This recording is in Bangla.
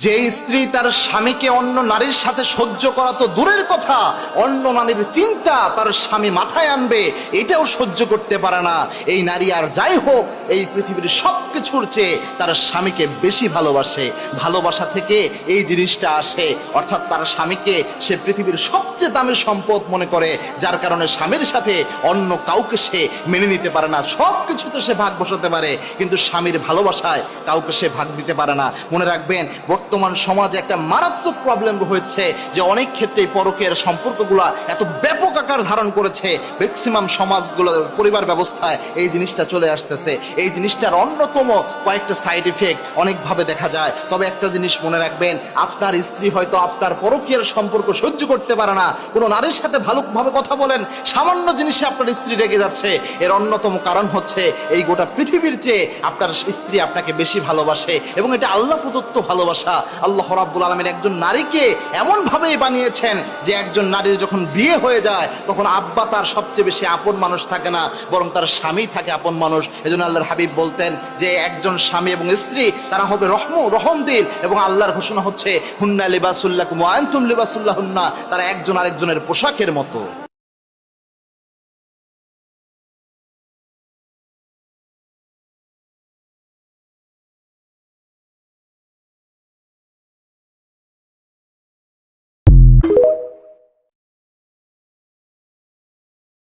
যে স্ত্রী তার স্বামীকে অন্য নারীর সাথে সহ্য করা তো দূরের কথা, অন্য নারীর চিন্তা তার স্বামী মাথায় আনবে এটাও সহ্য করতে পারে না, এই নারী আর যাই হোক এই পৃথিবীর সব কিছুর চেয়ে তার স্বামীকে বেশি ভালোবাসে। ভালোবাসা থেকে এই জিনিসটা আসে, অর্থাৎ তার স্বামীকে সে পৃথিবীর সবচেয়ে দামি সম্পদ মনে করে, যার কারণে স্বামীর সাথে অন্য কাউকে সে মেনে নিতে পারে না। সব কিছুতে সে ভাগ বসাতে পারে, কিন্তু স্বামীর ভালোবাসায় কাউকে সে ভাগ দিতে পারে না। মনে রাখবেন, বর্তমান সমাজে একটা মারাত্মক প্রবলেম হয়েছে যে অনেক ক্ষেত্রে পরকীয়ার সম্পর্কগুলো এত ব্যাপক আকার ধারণ করেছে, ম্যাক্সিমাম সমাজগুলো পরিবার ব্যবস্থায় এই জিনিসটা চলে আসতেছে। এই জিনিসটার অন্যতম কয়েকটা সাইড ইফেক্ট অনেকভাবে দেখা যায়। তবে একটা জিনিস মনে রাখবেন, আপনার স্ত্রী হয়তো আপনার পরকীয়ার সম্পর্ক সহ্য করতে পারে না, কোনো নারীর সাথে ভালোভাবে কথা বলেন, সামান্য জিনিসে আপনার স্ত্রী রেগে যাচ্ছে, এর অন্যতম কারণ হচ্ছে এই গোটা পৃথিবীর চেয়ে আপনার স্ত্রী আপনাকে বেশি ভালোবাসে, এবং এটা আল্লাহ প্রদত্ত ভালোবাসা। আল্লাহ রাব্বুল আলামিন একজন নারীকে এমন ভাবেই বানিয়েছেন যে একজন নারীর যখন বিয়ে হয়ে যায় তখন আব্বা তার সবচেয়ে বেশি আপন মানুষ থাকে না, বরং তার স্বামী থাকে আপন মানুষ। এজন্য আল্লাহর হাবিব বলতেন যে একজন স্বামী এবং স্ত্রী তারা হবে রহমদিল, এবং আল্লাহর ঘোষণা হচ্ছে হুন্না লিবাসুল লাকুম ওয়া আনতুম লিবাসুল লাহুন্না, তারা একজন আরেকজনের পোশাকের মতো।